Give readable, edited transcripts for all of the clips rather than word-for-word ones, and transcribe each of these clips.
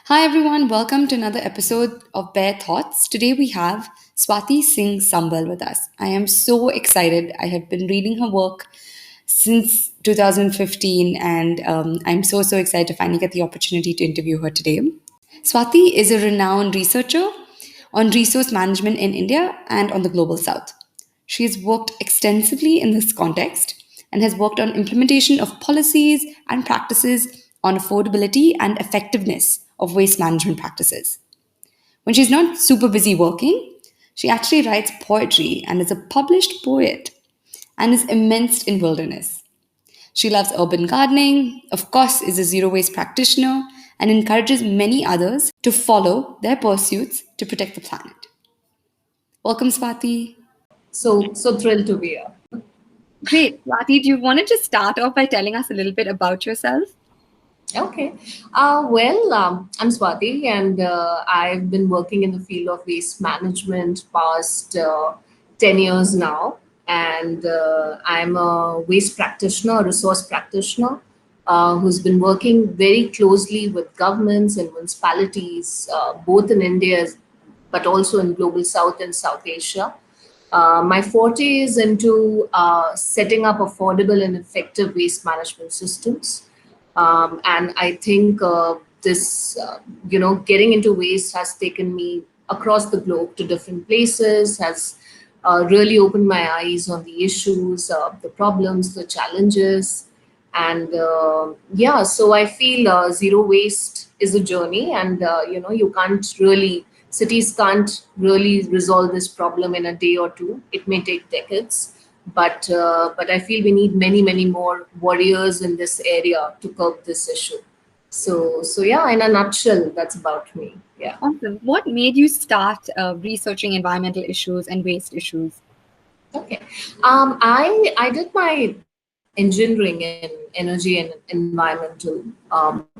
Hi everyone, welcome to another episode of Bare Thoughts. Today we have Swati Singh Sambyal with us. I am so excited. I have been reading her work since 2015 and I'm so excited to finally get the opportunity to interview her today. Swati is a renowned researcher on resource management in India and on the global south. She has worked extensively in this context and has worked on implementation of policies and practices on affordability and effectiveness of waste management practices. When she's not super busy working, she actually writes poetry and is a published poet and is immersed in wilderness. She loves urban gardening, of course, is a zero waste practitioner, and encourages many others to follow their pursuits to protect the planet. Welcome, Swati. So thrilled to be here. Great. Swati, do you want to just start off by telling us a little bit about yourself? Okay. I'm Swati, and I've been working in the field of waste management past 10 years now. And I'm a waste practitioner, a resource practitioner, who's been working very closely with governments and municipalities, both in India but also in global South and South Asia. My forte is into setting up affordable and effective waste management systems. And I think getting into waste has taken me across the globe to different places, has really opened my eyes on the issues, the problems, the challenges. And so I feel zero waste is a journey, and cities can't really resolve this problem in a day or two. It may take decades, but I feel we need many more warriors in this area to curb this issue. So yeah, in a nutshell, that's about me. Yeah. Awesome. What made you start researching environmental issues and waste issues? Okay. I did my engineering in energy and environmental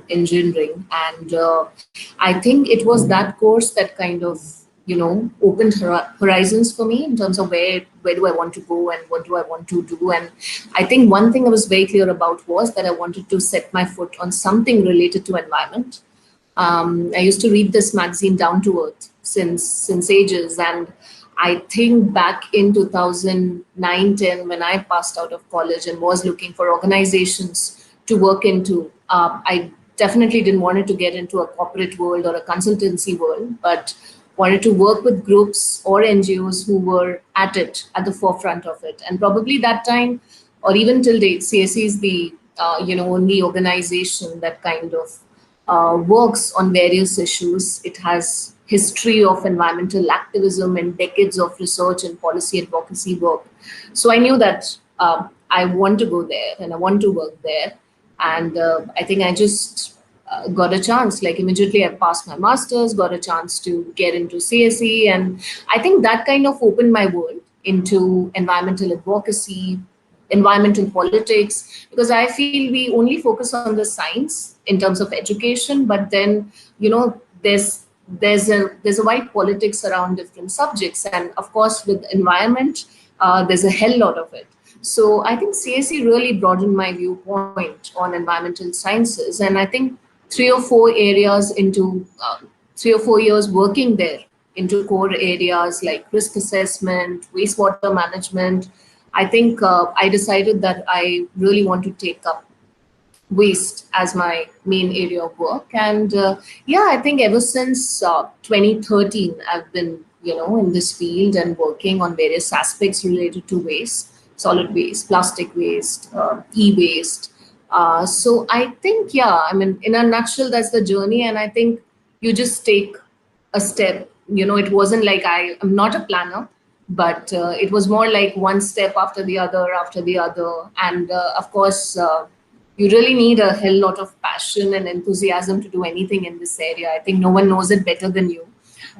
engineering, and I think it was that course that kind of opened horizons for me in terms of where do I want to go and what do I want to do. And I think one thing I was very clear about was that I wanted to set my foot on something related to environment. I used to read this magazine Down to Earth since ages, and I think back in 2009-10, when I passed out of college and was looking for organizations to work into, I definitely didn't want to get into a corporate world or a consultancy world, but wanted to work with groups or NGOs who were at the forefront of it. And probably that time, or even till date, CSE is the only organization that kind of works on various issues. It has history of environmental activism and decades of research and policy advocacy work. So I knew that I want to go there and I want to work there. And I think I just got a chance. Like immediately I passed my master's, got a chance to get into CSE. And I think that kind of opened my world into environmental advocacy, environmental politics, because I feel we only focus on the science in terms of education, but then there's a wide politics around different subjects, and of course with environment, there's a hell lot of it. So I think CSE really broadened my viewpoint on environmental sciences, and I think 3 or 4 years working there into core areas like risk assessment, wastewater management, I think I decided that I really want to take up waste as my main area of work. And yeah, I think ever since 2013, I've been, in this field and working on various aspects related to waste, solid waste, plastic waste, e-waste. So I think, yeah, I mean, in a nutshell, that's the journey. And I think you just take a step. It wasn't like I'm not a planner, but it was more like one step after the other. And of course, you really need a hell lot of passion and enthusiasm to do anything in this area. I think no one knows it better than you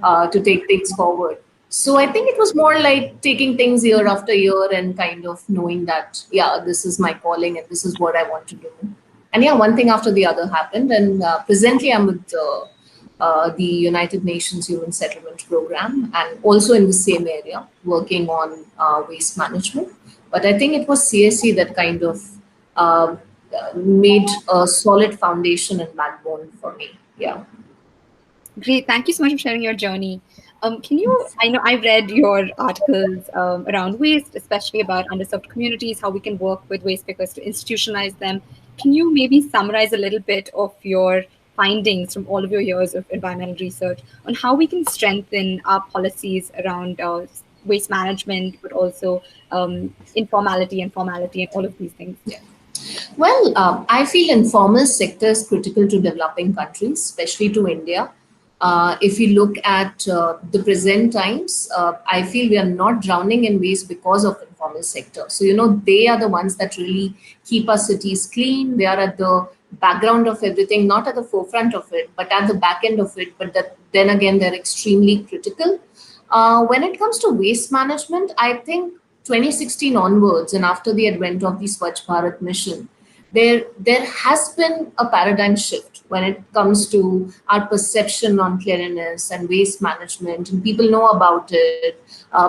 to take things forward. So I think it was more like taking things year after year and kind of knowing that, yeah, this is my calling and this is what I want to do. And yeah, one thing after the other happened. And presently I'm with the United Nations Human Settlement Program, and also in the same area, working on waste management. But I think it was CSE that kind of uh, made a solid foundation and backbone for me. Yeah. Great. Thank you so much for sharing your journey. Can you, I know I read your articles around waste, especially about underserved communities, how we can work with waste pickers to institutionalize them. Can you maybe summarize a little bit of your findings from all of your years of environmental research on how we can strengthen our policies around waste management, but also informality and formality and all of these things? Yeah. Well, I feel informal sector is critical to developing countries, especially to India. If you look at the present times, I feel we are not drowning in waste because of informal sector. So, they are the ones that really keep our cities clean. They are at the background of everything, not at the forefront of it, but at the back end of it. But then again, they're extremely critical. When it comes to waste management, I think 2016 onwards, and after the advent of the Swachh Bharat mission, there has been a paradigm shift when it comes to our perception on cleanliness and waste management, and people know about it.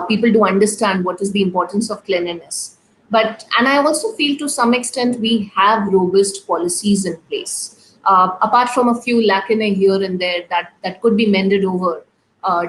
People do understand what is the importance of cleanliness. And I also feel to some extent we have robust policies in place. Apart from a few lacunae here and there that could be mended over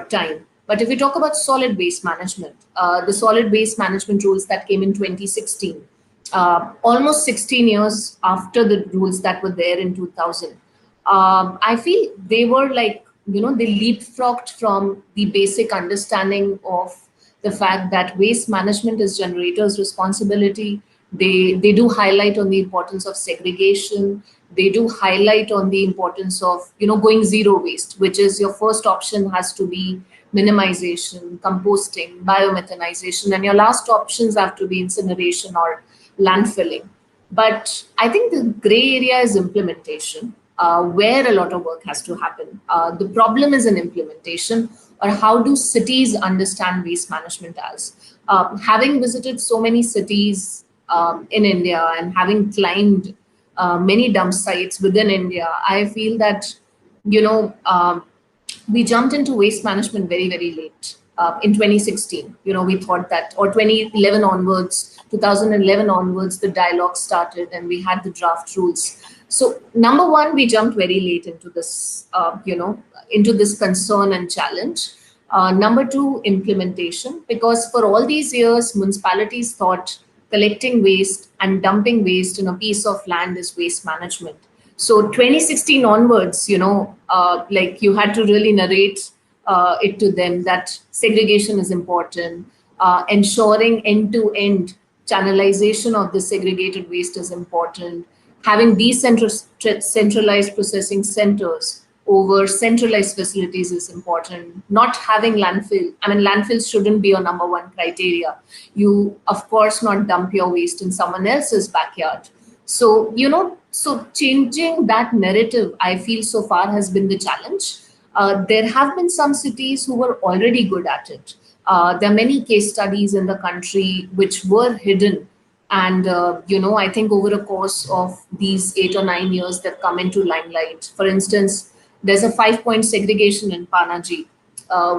time. But if we talk about solid waste management, the solid waste management rules that came in 2016, almost 16 years after the rules that were there in 2000, I feel they were like, they leapfrogged from the basic understanding of the fact that waste management is generators' responsibility. They do highlight on the importance of segregation. They do highlight on the importance of going zero waste, which is your first option has to be minimization, composting, biomethanization, and your last options have to be incineration or landfilling. But I think the gray area is implementation, where a lot of work has to happen. The problem is in implementation, or how do cities understand waste management as? Having visited so many cities in India and having climbed many dump sites within India, I feel that, you know, um, we jumped into waste management very, very late. In 2016, we thought that, or 2011 onwards, 2011 onwards, the dialogue started and we had the draft rules. So number one, we jumped very late into this, into this concern and challenge. Number two, implementation, because for all these years, municipalities thought collecting waste and dumping waste in a piece of land is waste management. So 2016 onwards, like you had to really narrate it to them that segregation is important, ensuring end-to-end channelization of the segregated waste is important, having decentralized processing centers over centralized facilities is important. Not having landfill. I mean, landfills shouldn't be your number one criteria. You, of course, not dump your waste in someone else's backyard. So, so changing that narrative, I feel so far has been the challenge. There have been some cities who were already good at it. There are many case studies in the country which were hidden. And, I think over a course of these 8 or 9 years, they've come into limelight. For instance, there's a 5 point segregation in Panaji,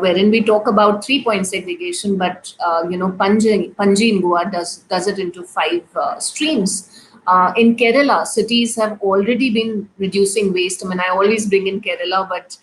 wherein we talk about 3 point segregation, but Panji in Goa does it into five streams. In Kerala, cities have already been reducing waste. I mean, I always bring in Kerala, but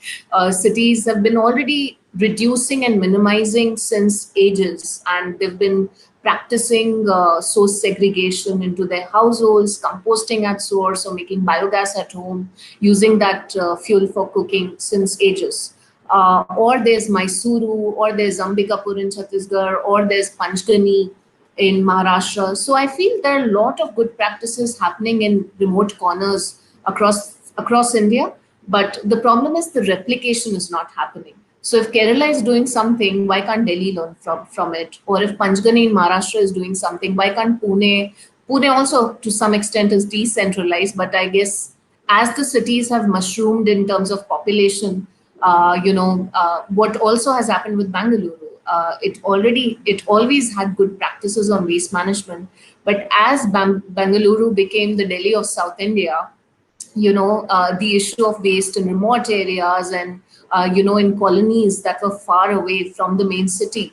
cities have been already reducing and minimizing since ages, and they've been practicing source segregation into their households, composting at source, or making biogas at home, using that fuel for cooking since ages. Or there's Mysuru, or there's Ambikapur in Chhattisgarh, or there's Panchgani in Maharashtra. So I feel there are a lot of good practices happening in remote corners across India. But the problem is the replication is not happening. So if Kerala is doing something, why can't Delhi learn from it? Or if Panchgani in Maharashtra is doing something, why can't Pune? Pune also to some extent is decentralized, but I guess as the cities have mushroomed in terms of population, what also has happened with Bangalore. It always had good practices on waste management, but as Bangalore became the Delhi of South India, the issue of waste in remote areas and, in colonies that were far away from the main city.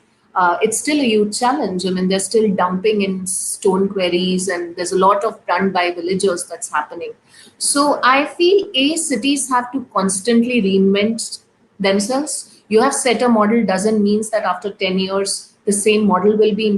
It's still a huge challenge. I mean, they're still dumping in stone quarries, and there's a lot of run by villagers that's happening. So I feel cities have to constantly reinvent themselves. You have set a model doesn't mean that after 10 years the same model will be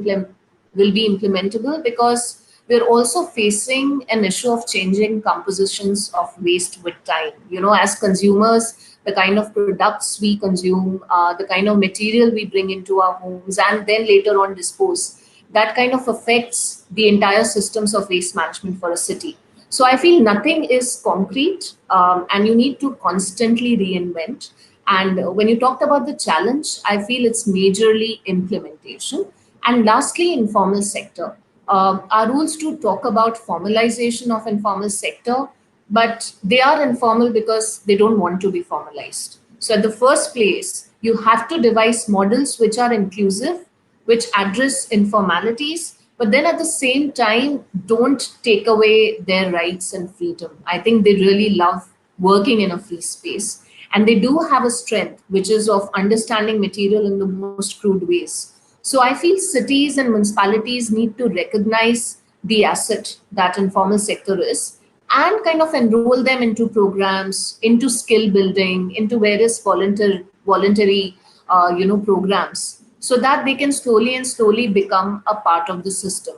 implementable, because we're also facing an issue of changing compositions of waste with time. You know, as consumers, the kind of products we consume, the kind of material we bring into our homes, and then later on dispose, that kind of affects the entire systems of waste management for a city. So I feel nothing is concrete, and you need to constantly reinvent. And when you talked about the challenge, I feel it's majorly implementation. And lastly, informal sector. Our rules do talk about formalization of informal sector, but they are informal because they don't want to be formalized. So at the first place, you have to devise models which are inclusive, which address informalities, but then at the same time don't take away their rights and freedom. I think they really love working in a free space. And they do have a strength, which is of understanding material in the most crude ways. So I feel cities and municipalities need to recognize the asset that informal sector is, and kind of enroll them into programs, into skill building, into various voluntary programs, so that they can slowly and slowly become a part of the system.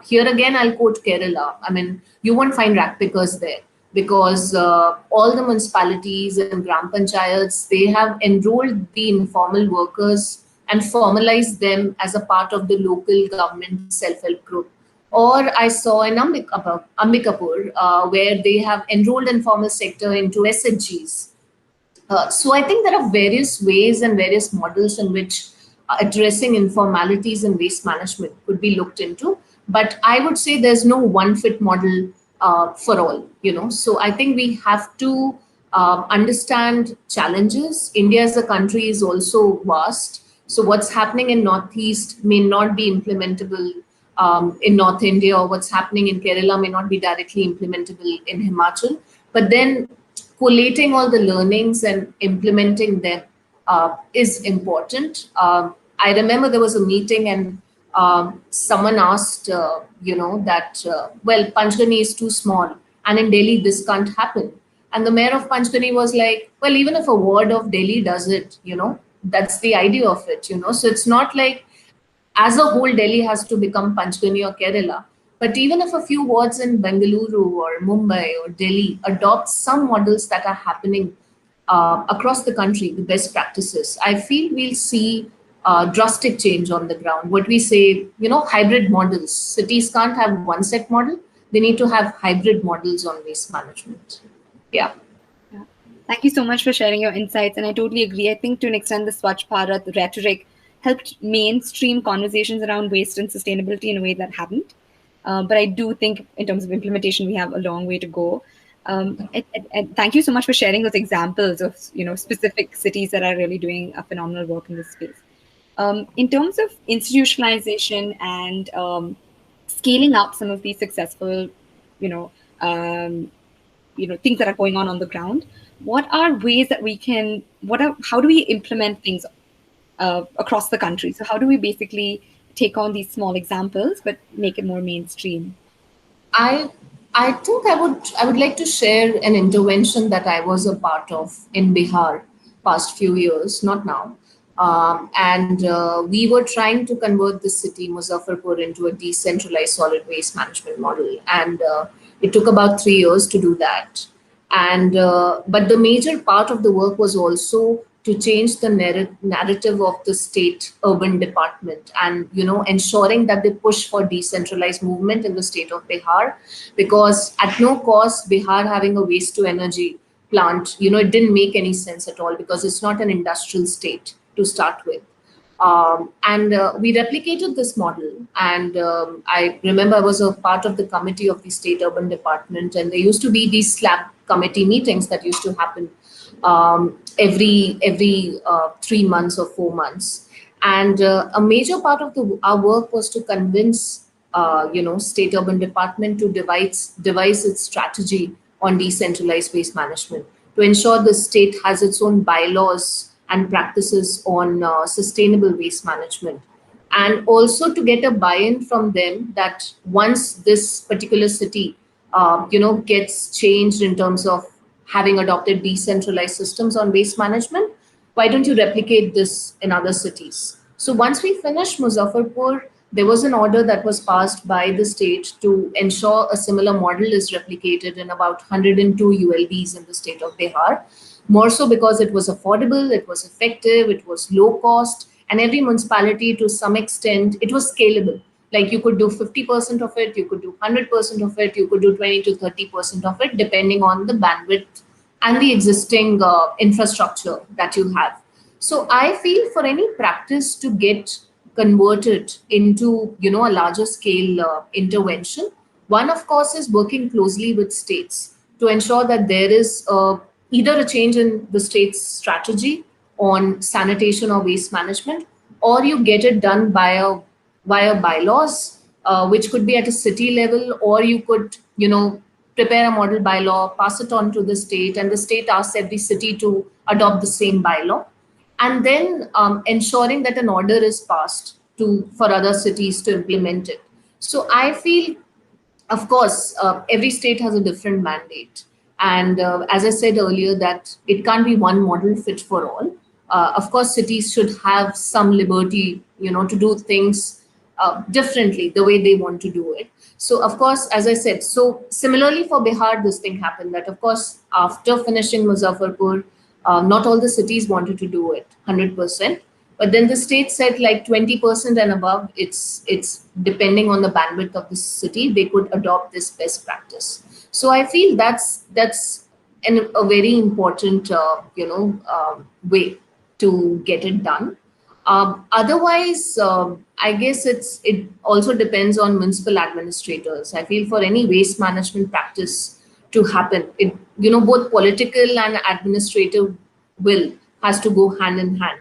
Here again, I'll quote Kerala. I mean, you won't find rat pickers there, because all the municipalities and gram panchayats, they have enrolled the informal workers and formalized them as a part of the local government self-help group. Or I saw in Ambikapur, where they have enrolled informal sector into SHGs. So I think there are various ways and various models in which addressing informalities in waste management could be looked into. But I would say there's no one fit model for all. You know, so I think we have to understand challenges. India as a country is also vast. So what's happening in Northeast may not be implementable in North India, or what's happening in Kerala may not be directly implementable in Himachal. But then collating all the learnings and implementing them is important. I remember there was a meeting, and someone asked, that, well, Panchgani is too small, and in Delhi this can't happen. And the mayor of Panchgani was like, well, even if a ward of Delhi does it, that's the idea of it, So it's not like as a whole, Delhi has to become Panchgani or Kerala. But even if a few wards in Bengaluru or Mumbai or Delhi adopt some models that are happening across the country, the best practices, I feel we'll see drastic change on the ground. What we say, hybrid models. Cities can't have one set model. They need to have hybrid models on waste management. Yeah. Yeah. Thank you so much for sharing your insights. And I totally agree. I think to an extent, the Swachh Bharat rhetoric helped mainstream conversations around waste and sustainability in a way that haven't. But I do think, in terms of implementation, we have a long way to go. And thank you so much for sharing those examples of specific cities that are really doing a phenomenal work in this space. In terms of institutionalization and scaling up some of these successful, you know, um, things that are going on the ground, what are ways that we can? How do we implement things across the country? So how do we basically take on these small examples but make it more mainstream? I I think I would like to share an intervention that I was a part of in Bihar past few years, not now. And we were trying to convert the city Muzaffarpur into a decentralized solid waste management model, and it took about 3 years to do that. And but the major part of the work was also to change the narrative of the state urban department, and ensuring that they push for decentralized movement in the state of Bihar, because at no cost Bihar having a waste to energy plant, it didn't make any sense at all, because it's not an industrial state to start with. And we replicated this model. And I remember I was a part of the committee of the state urban department, and there used to be these slab committee meetings that used to happen every 3 months or 4 months. And a major part of our work was to convince state urban department to devise its strategy on decentralized waste management, to ensure the state has its own bylaws and practices on sustainable waste management, and also to get a buy-in from them that once this particular city gets changed in terms of having adopted decentralized systems on waste management, Why don't you replicate this in other cities? So once we finished Muzaffarpur, there was an order that was passed by the state to ensure a similar model is replicated in about 102 ULBs in the state of Bihar. More so because it was affordable, it was effective, it was low cost, and every municipality to some extent, it was scalable. Like you could do 50% of it, you could do 100% of it, you could do 20 to 30% of it, depending on the bandwidth and the existing infrastructure that you have. So I feel for any practice to get converted into a larger scale intervention, one of course is working closely with states to ensure that there is either a change in the state's strategy on sanitation or waste management, or you get it done via bylaws, which could be at a city level, or you could, prepare a model bylaw, pass it on to the state, and the state asks every city to adopt the same bylaw, and then ensuring that an order is passed to for other cities to implement it. So I feel, of course, every state has a different mandate. And as I said earlier, that it can't be one model fit for all. Of course, cities should have some liberty, to do things differently the way they want to do it. So, of course, as I said, so similarly for Bihar, this thing happened that, of course, after finishing Muzaffarpur, not all the cities wanted to do it 100%. But then the state said like 20% and above, it's depending on the bandwidth of the city, they could adopt this best practice. So I feel that's a very important way to get it done. Otherwise, I guess it also depends on municipal administrators. I feel for any waste management practice to happen, it both political and administrative will has to go hand in hand.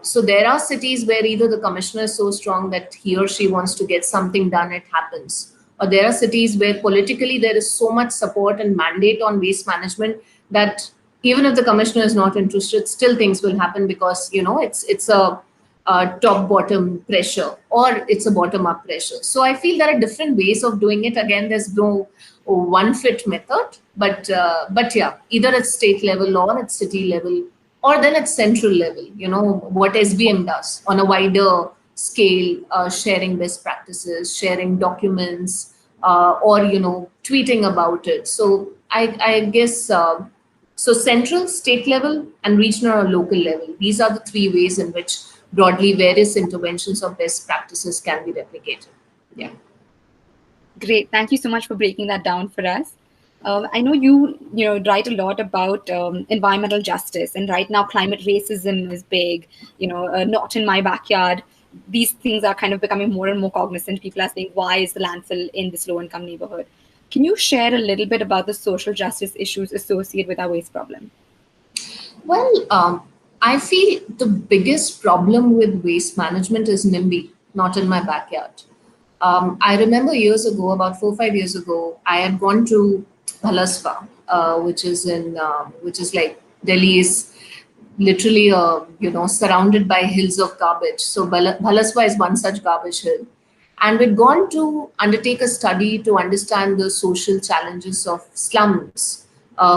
So there are cities where either the commissioner is so strong that he or she wants to get something done, it happens. Or there are cities where politically there is so much support and mandate on waste management that even if the commissioner is not interested, still things will happen because it's a top bottom pressure or it's a bottom up pressure. So I feel there are different ways of doing it. Again, there's no one fit method, but yeah, either at state level or at city level or then at central level, what SBM does on a wider scale, sharing best practices, sharing documents, or tweeting about it. So I guess so central, state level, and regional or local level. These are the three ways in which broadly various interventions of best practices can be replicated. Yeah. Great. Thank you so much for breaking that down for us. I know you write a lot about environmental justice, and right now climate racism is big. Not in my backyard. These things are kind of becoming more and more cognizant. People are saying, "Why is the landfill in this low-income neighborhood?" Can you share a little bit about the social justice issues associated with our waste problem? Well, I feel the biggest problem with waste management is NIMBY, not in my backyard. I remember years ago, about 4 5 years ago, I had gone to Bhalaswa, which is like Delhi is literally surrounded by hills of garbage. So Bhalaswa is one such garbage hill, and we'd gone to undertake a study to understand the social challenges of slums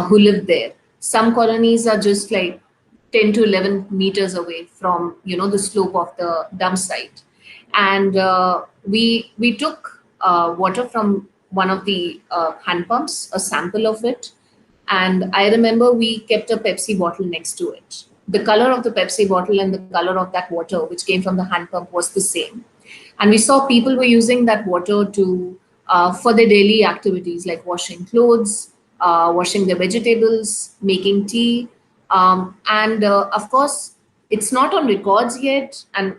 who live there. Some colonies are just like 10 to 11 meters away from the slope of the dump site, and we took water from one of the hand pumps, a sample of it, and I remember we kept a Pepsi bottle next to it. The color of the Pepsi bottle and the color of that water, which came from the hand pump, was the same. And we saw people were using that water to for their daily activities like washing clothes, washing their vegetables, making tea, and of course, it's not on records yet. And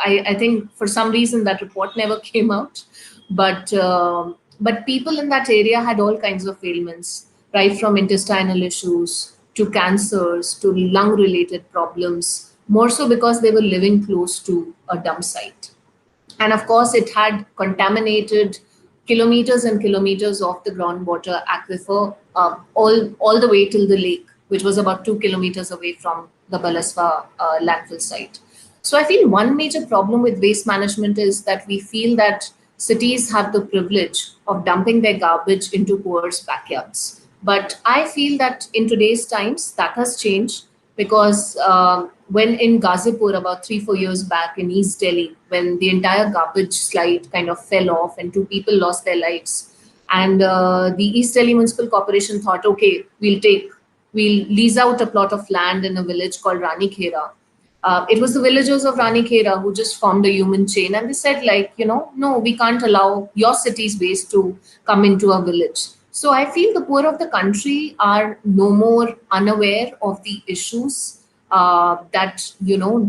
I think for some reason that report never came out. But people in that area had all kinds of ailments, right from intestinal issues to cancers to lung related problems, more so because they were living close to a dump site. And of course, it had contaminated kilometers and kilometers of the groundwater aquifer, all the way till the lake, which was about 2 kilometers away from the Balaswa landfill site. So I feel one major problem with waste management is that we feel that cities have the privilege of dumping their garbage into poor's backyards. But I feel that in today's times, that has changed. because when in Gazipur about 3 4 years back in East Delhi, when the entire garbage slide kind of fell off and two people lost their lives, and the East Delhi Municipal Corporation thought, okay, we'll lease out a plot of land in a village called Rani Khera. It was the villagers of Rani Khera who just formed a human chain, and they said, like, no, we can't allow your city's waste to come into our village. So I feel the poor of the country are no more unaware of the issues that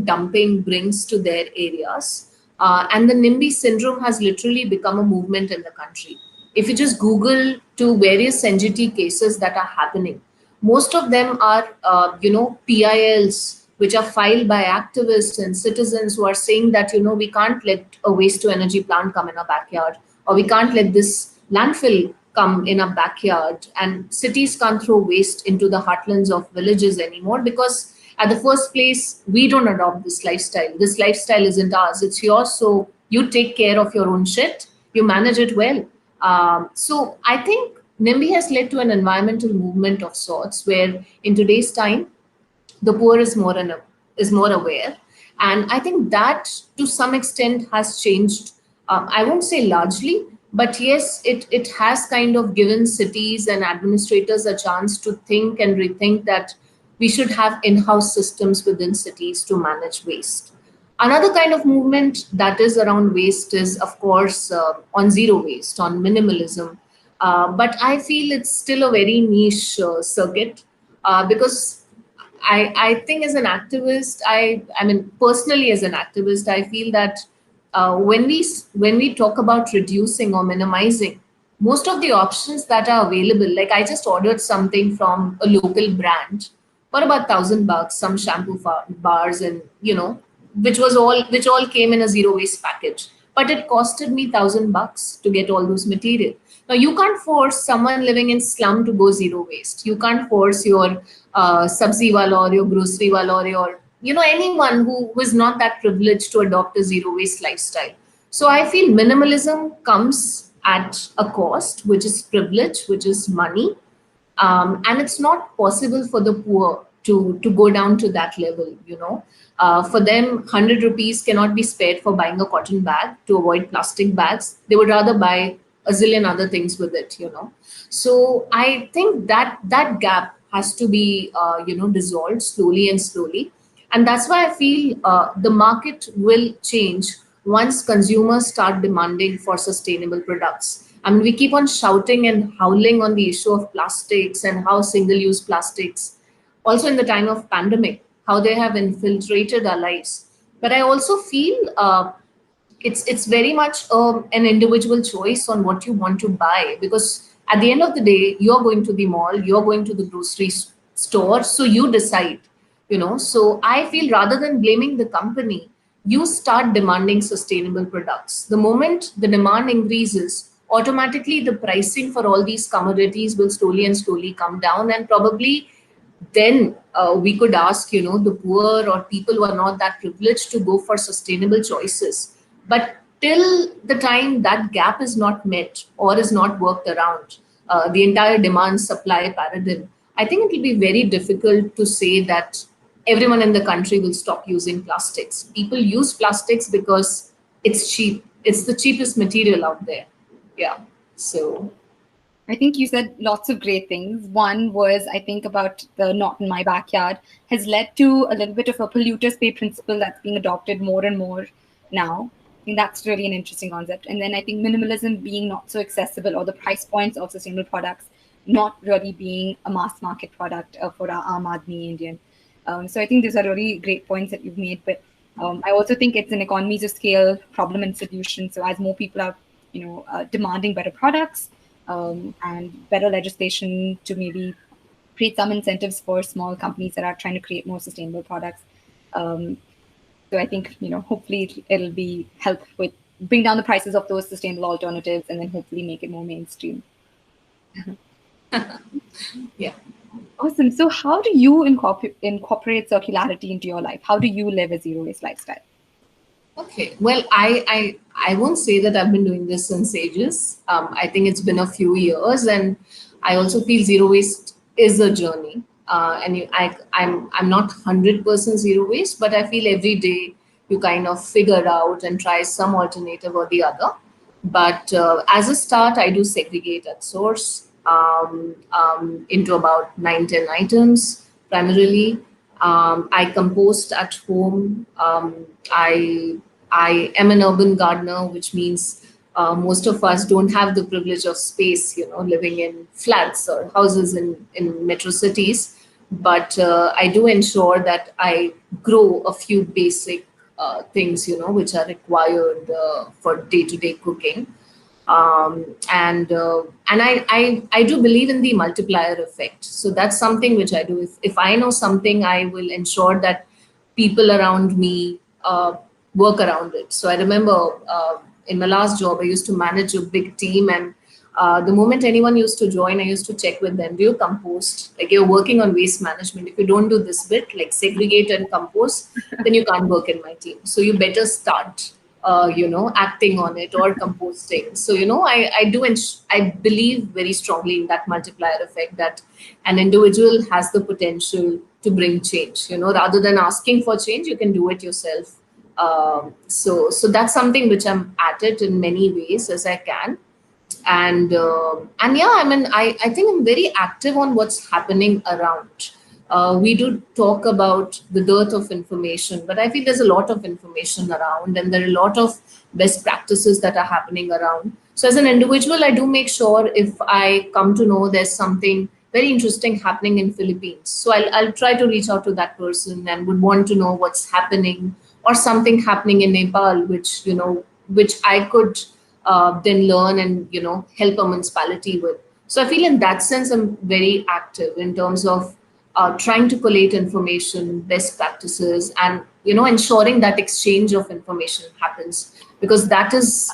dumping brings to their areas, and the NIMBY syndrome has literally become a movement in the country. If you just Google to various NGT cases that are happening, most of them are PILs which are filed by activists and citizens who are saying that we can't let a waste to energy plant come in our backyard, or we can't let this landfill come in our backyard, and cities can't throw waste into the heartlands of villages anymore, because at the first place we don't adopt this lifestyle isn't ours, it's yours, so you take care of your own shit, you manage it well. So I think NIMBY has led to an environmental movement of sorts, where in today's time the poor is more aware, and I think that to some extent has changed. I won't say largely, but yes, it has kind of given cities and administrators a chance to think and rethink that we should have in-house systems within cities to manage waste. Another kind of movement that is around waste is, of course, on zero waste, on minimalism. But I feel it's still a very niche circuit, because I think as an activist, I mean personally as an activist, I feel that when we talk about reducing or minimizing, most of the options that are available, like I just ordered something from a local brand for about $1,000, some shampoo bars, and which all came in a zero waste package, but it costed me $1,000 to get all those material. Now you can't force someone living in slum to go zero waste. You can't force your sabzi wala or your grocery wala or your anyone who is not that privileged to adopt a zero waste lifestyle. So I feel minimalism comes at a cost, which is privilege, which is money, and it's not possible for the poor to go down to that level. For them, 100 rupees cannot be spared for buying a cotton bag to avoid plastic bags. They would rather buy a zillion other things with it. So I think that gap has to be dissolved slowly and slowly, and that's why I feel the market will change once consumers start demanding for sustainable products. I mean, we keep on shouting and howling on the issue of plastics and how single-use plastics, also in the time of pandemic, how they have infiltrated our lives. But I also feel it's very much an individual choice on what you want to buy, because at the end of the day you're going to the mall, you're going to the grocery store, so you decide. So I feel rather than blaming the company, you start demanding sustainable products. The moment the demand increases, automatically the pricing for all these commodities will slowly and slowly come down, and probably then we could ask the poor or people who are not that privileged to go for sustainable choices. But till the time that gap is not met or is not worked around, the entire demand supply paradigm, I think it will be very difficult to say that everyone in the country will stop using plastics. People use plastics because it's cheap, it's the cheapest material out there. Yeah. So I think you said lots of great things. One was, I think, about the not in my backyard has led to a little bit of a polluters pay principle that's being adopted more and more now. I think that's really an interesting concept. And then I think minimalism being not so accessible, or the price points of sustainable products not really being a mass market product for our Aam Aadmi Indian. So I think these are really great points that you've made. But I also think it's an economies of scale problem and solution. So as more people are, demanding better products, and better legislation to maybe create some incentives for small companies that are trying to create more sustainable products. Um, so I think hopefully it'll be help with bring down the prices of those sustainable alternatives, and then hopefully make it more mainstream. yeah. Awesome. So how do you incorporate circularity into your life? How do you live a zero waste lifestyle? Okay. Well, I won't say that I've been doing this since ages. I think it's been a few years, and I also feel zero waste is a journey. and I'm not 100% zero waste, but I feel every day you kind of figure out and try some alternative or the other. But as a start, I do segregate at source into about 9-10 items primarily. I compost at home. I am an urban gardener, which means most of us don't have the privilege of space, living in flats or houses in metro cities. But I do ensure that I grow a few basic things, which are required for day-to-day cooking. And I do believe in the multiplier effect. So that's something which I do. If I know something, I will ensure that people around me work around it. So I remember in my last job, I used to manage a big team, and the moment anyone used to join, I used to check with them, do you compost? Like, you're working on waste management. If you don't do this bit, like segregate and compost, then you can't work in my team. So you better start acting on it or composting. So, I believe very strongly in that multiplier effect, that an individual has the potential to bring change. Rather than asking for change, you can do it yourself. So that's something which I'm at it in many ways as I can. And yeah, I mean, I think I'm very active on what's happening around. We do talk about the dearth of information, but I feel there's a lot of information around, and there are a lot of best practices that are happening around. So as an individual, I do make sure if I come to know there's something very interesting happening in Philippines, so I'll try to reach out to that person and would want to know what's happening, or something happening in Nepal, which I could then learn and help a municipality with. So I feel in that sense I'm very active in terms of trying to collate information, best practices, and ensuring that exchange of information happens, because that is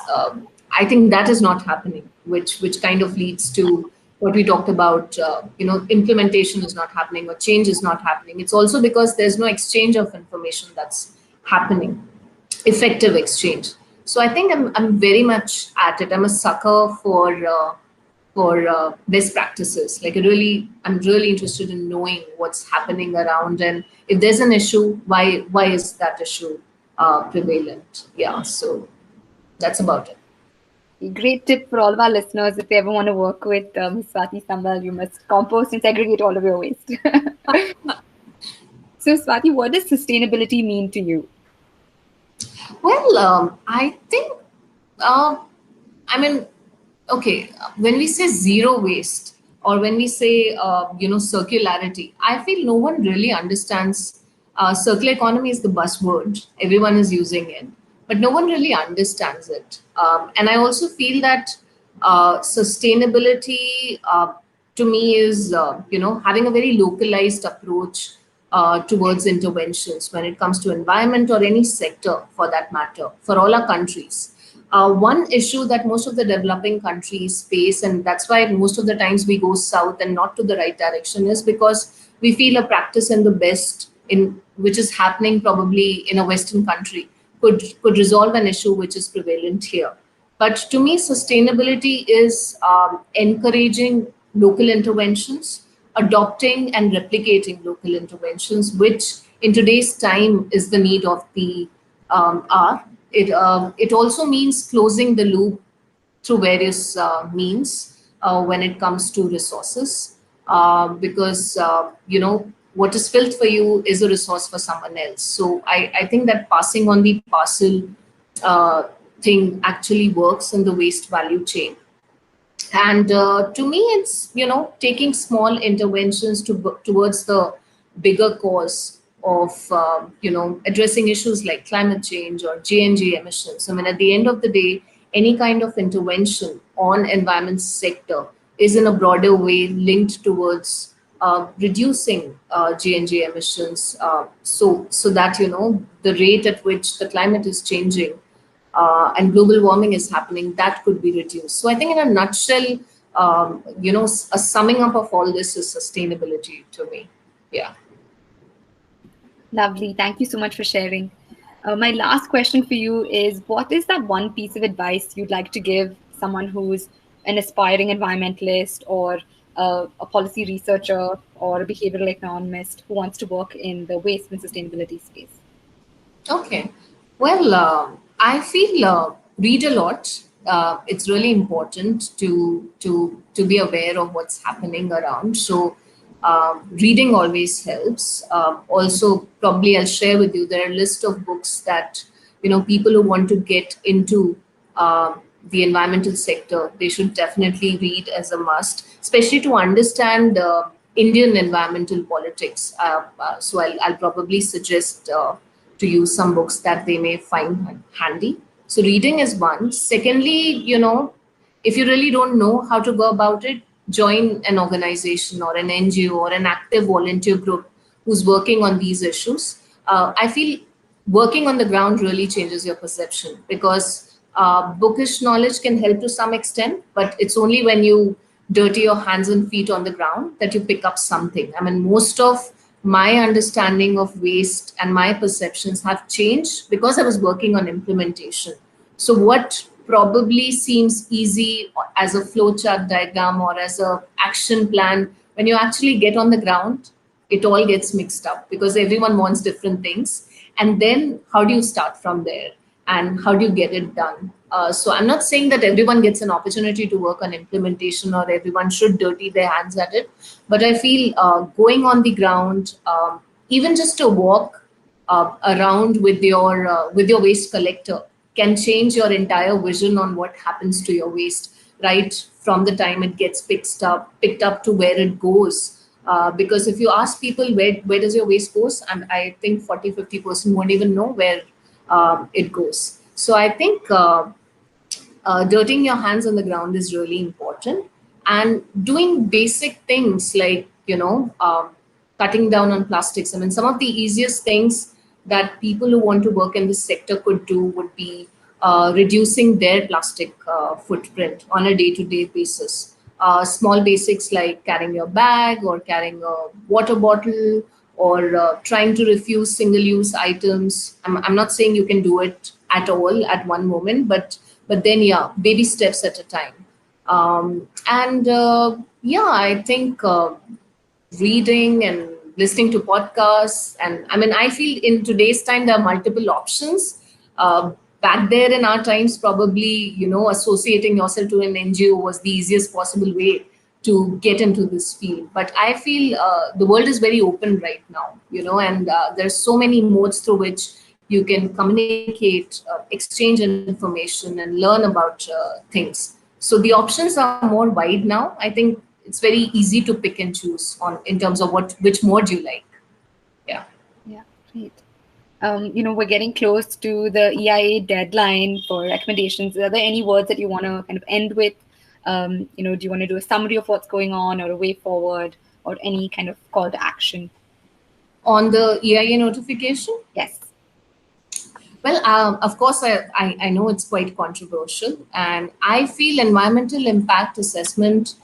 I think that is not happening, which kind of leads to what we talked about. Implementation is not happening or change is not happening. It's also because there's no exchange of information that's happening, effective exchange. So I think I'm very much at it. I'm a sucker for best practices. Like, I'm really interested in knowing what's happening around, and if there's an issue, why is that issue prevalent? Yeah. So that's about it. Great tip for all of our listeners. If they ever want to work with Ms. Swati Sambal, you must compost and segregate all of your waste. So, Swati, what does sustainability mean to you? Well, I think, uh, I mean, okay, when we say zero waste, or when we say, circularity, I feel no one really understands. Circular economy is the buzzword, everyone is using it, but no one really understands it. And I also feel that sustainability, to me, is having a very localized approach towards interventions when it comes to environment or any sector for that matter, for all our countries. One issue that most of the developing countries face, and that's why most of the times we go south and not to the right direction, is because we feel a practice in the best, in which is happening probably in a Western country, could resolve an issue which is prevalent here. But to me, sustainability is encouraging local interventions, adopting and replicating local interventions, which in today's time is the need of the hour. It also means closing the loop through various means when it comes to resources, because what is filled for you is a resource for someone else. So I think that passing on the parcel uh, thing actually works in the waste value chain. And to me, it's taking small interventions towards the bigger cause of addressing issues like climate change or GNG emissions. I mean, at the end of the day, any kind of intervention on environment sector is in a broader way linked towards reducing GNG emissions, so that the rate at which the climate is changing and global warming is happening, that could be reduced. So I think, in a nutshell, a summing up of all this is sustainability to me. Yeah. Lovely. Thank you so much for sharing. My last question for you is, what is that one piece of advice you'd like to give someone who's an aspiring environmentalist or a policy researcher or a behavioral economist who wants to work in the waste and sustainability space? Okay. Well, I feel read a lot. It's really important to be aware of what's happening around. So, reading always helps. Also, probably I'll share with you there are a list of books that people who want to get into the environmental sector they should definitely read as a must, especially to understand Indian environmental politics. So I'll probably suggest. To use some books that they may find handy. So reading is one. Secondly, if you really don't know how to go about it, join an organization or an NGO or an active volunteer group who's working on these issues. I feel working on the ground really changes your perception because bookish knowledge can help to some extent, but it's only when you dirty your hands and feet on the ground that you pick up something. I mean, most of my understanding of waste and my perceptions have changed because I was working on implementation. So what probably seems easy as a flowchart diagram or as a action plan, when you actually get on the ground, it all gets mixed up because everyone wants different things. And then how do you start from there? And how do you get it done? So I'm not saying that everyone gets an opportunity to work on implementation or everyone should dirty their hands at it, but I feel going on the ground, even just to walk around with your waste collector, can change your entire vision on what happens to your waste, right from the time it gets picked up to where it goes. Because if you ask people where does your waste goes, and I think 40-50% won't even know where it goes. So I think dirtying your hands on the ground is really important, and doing basic things like cutting down on plastics. I mean, some of the easiest things that people who want to work in this sector could do would be reducing their plastic footprint on a day-to-day basis. Small basics like carrying your bag or carrying a water bottle or trying to refuse single-use items. I'm not saying you can do it at all at one moment, but then yeah, baby steps at a time. And yeah, I think reading and listening to podcasts, and I mean, I feel in today's time there are multiple options. Back there in our times, probably associating yourself to an NGO was the easiest possible way to get into this field. But I feel the world is very open right now, and there's so many modes through which you can communicate, exchange information, and learn about things. So the options are more wide now. I think it's very easy to pick and choose on in terms of which mode you like. Yeah. Yeah, great. We're getting close to the EIA deadline for recommendations. Are there any words that you want to kind of end with? Do you want to do a summary of what's going on or a way forward or any kind of call to action? On the EIA notification, Yes. well, of course, I know it's quite controversial, and I feel environmental impact assessment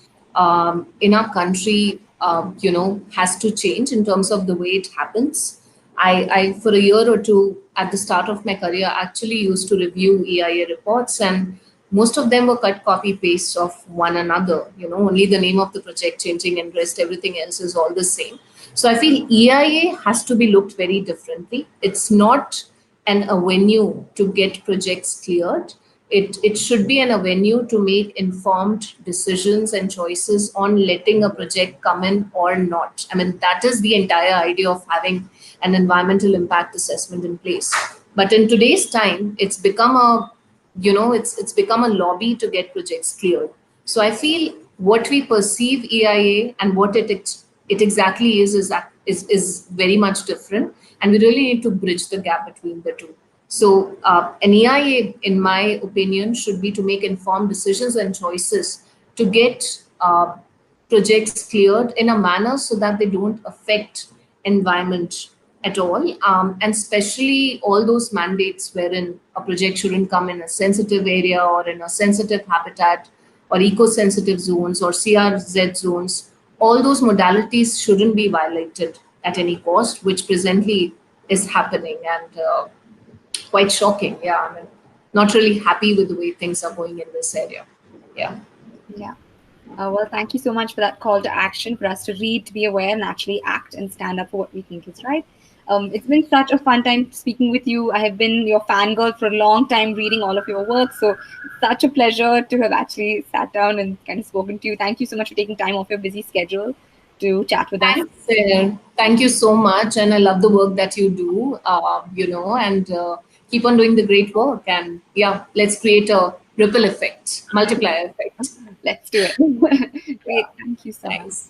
in our country, has to change in terms of the way it happens. I, for a year or two at the start of my career, actually used to review EIA reports, and most of them were cut copy paste of one another. Only the name of the project changing, and rest everything else is all the same. So I feel EIA has to be looked very differently. It's not an avenue to get projects cleared. It should be an avenue to make informed decisions and choices on letting a project come in or not. I mean, that is the entire idea of having an environmental impact assessment in place. But in today's time, it's become a lobby to get projects cleared. So I feel what we perceive EIA and what it exactly is very much different, and we really need to bridge the gap between the two. So an EIA, in my opinion, should be to make informed decisions and choices to get projects cleared in a manner so that they don't affect environment at all, and especially all those mandates wherein a project shouldn't come in a sensitive area or in a sensitive habitat or eco-sensitive zones or CRZ zones. All those modalities shouldn't be violated at any cost, which presently is happening, and quite shocking. Yeah, I mean, not really happy with the way things are going in this area. Yeah. Yeah. Well, thank you so much for that call to action for us to read, to be aware, and actually act and stand up for what we think is right. It's been such a fun time speaking with you. I have been your fangirl for a long time, reading all of your work. So it's such a pleasure to have actually sat down and kind of spoken to you. Thank you so much for taking time off your busy schedule to chat with us. Thanks, Sarah. Thank you so much, and I love the work that you do. And keep on doing the great work. And yeah, let's create a ripple effect, multiplier effect. Let's do it. Yeah. Great. Thank you so much. Thanks.